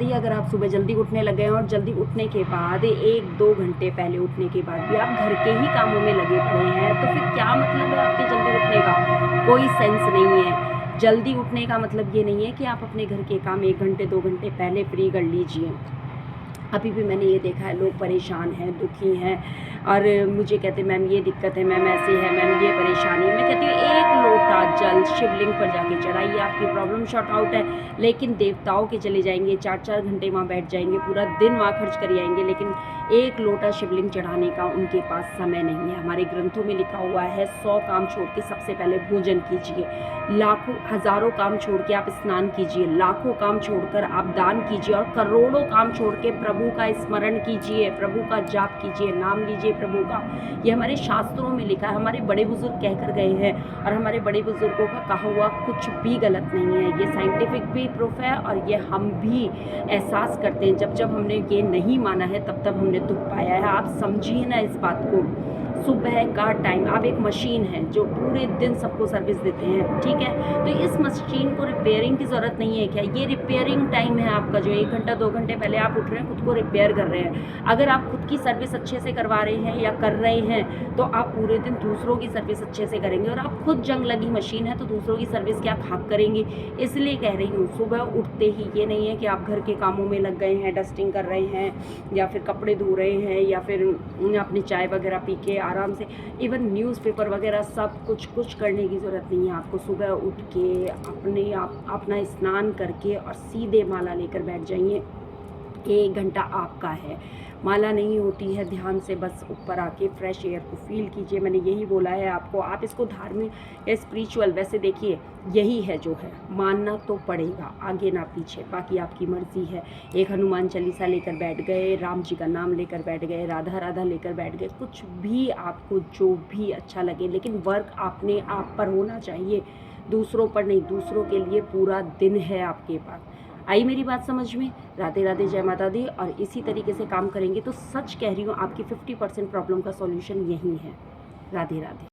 ही अगर आप सुबह जल्दी उठने लग गए और जल्दी उठने के बाद 1-2 घंटे पहले उठने के बाद भी आप घर के ही कामों में लगे पड़े हैं, तो फिर क्या मतलब है आपके जल्दी उठने का? कोई सेंस नहीं है। जल्दी उठने का मतलब ये नहीं है कि आप अपने घर के काम 1 घंटे 2 घंटे पहले फ्री कर लीजिए। अभी भी मैंने ये देखा है, लोग परेशान हैं, दुखी हैं और मुझे कहते हैं मैम ये दिक्कत है, मैम ऐसे है, मैम ये परेशानी है। मैं कहती हूँ 1 लोटा जल शिवलिंग पर जाके चढ़ाइए, आपकी प्रॉब्लम सॉर्ट आउट है। लेकिन देवताओं के चले जाएंगे, 4-4 घंटे वहाँ बैठ जाएंगे, पूरा दिन वहाँ खर्च कर आएंगे, लेकिन 1 लोटा शिवलिंग चढ़ाने का उनके पास समय नहीं है। हमारे ग्रंथों में लिखा हुआ है 100 काम छोड़ के सबसे पहले भोजन कीजिए, लाखों हज़ारों काम छोड़ के आप स्नान कीजिए, लाखों काम छोड़कर आप दान कीजिए और करोड़ों काम छोड़ के प्रभु का स्मरण कीजिए, प्रभु का जाप कीजिए, नाम लीजिए प्रभु का। ये हमारे शास्त्रों में लिखा है, हमारे बड़े बुजुर्ग कहकर गए हैं और हमारे बड़े बुजुर्गों का कहा हुआ कुछ भी गलत नहीं है। ये साइंटिफिक भी प्रूफ है और ये हम भी एहसास करते हैं। जब जब हमने ये नहीं माना है तब तब हमने दुख पाया है। आप समझिए ना इस बात को। सुबह का टाइम, आप एक मशीन है जो पूरे दिन सबको सर्विस देते हैं, ठीक है, तो इस मशीन को रिपेयरिंग की ज़रूरत नहीं है क्या? ये रिपेयरिंग टाइम है आपका, जो 1 घंटा 2 घंटे पहले आप उठ रहे हैं, खुद को रिपेयर कर रहे हैं। अगर आप खुद की सर्विस अच्छे से करवा रहे हैं या कर रहे हैं तो आप पूरे दिन दूसरों की सर्विस अच्छे से करेंगे। और आप खुद जंग लगी मशीन है तो दूसरों की सर्विस क्या खाक करेंगे। इसलिए कह रही हूँ, सुबह उठते ही ये नहीं है कि आप घर के कामों में लग गए हैं, डस्टिंग कर रहे हैं या फिर कपड़े धो रहे हैं या फिर अपनी चाय वगैरह पी के आराम से, इवन न्यूज़पेपर वगैरह सब कुछ करने की ज़रूरत नहीं है आपको। सुबह उठ के अपना स्नान करके और सीधे माला लेकर बैठ जाइए। 1 घंटा आपका है। माला नहीं होती है, ध्यान से बस ऊपर आके फ्रेश एयर को फील कीजिए। मैंने यही बोला है आपको। आप इसको धार्मिक या स्पिरिचुअल, वैसे देखिए यही है जो है, मानना तो पड़ेगा, आगे ना पीछे, बाकी आपकी मर्जी है। एक हनुमान चालीसा लेकर बैठ गए, राम जी का नाम लेकर बैठ गए, राधा राधा लेकर बैठ गए, कुछ भी आपको जो भी अच्छा लगे, लेकिन वर्क अपने आप पर होना चाहिए, दूसरों पर नहीं। दूसरों के लिए पूरा दिन है आपके पास। आई मेरी बात समझ में? राधे राधे, जय माता दी। और इसी तरीके से काम करेंगे तो सच कह रही हूँ आपकी 50% प्रॉब्लम का सॉल्यूशन यही है। राधे राधे।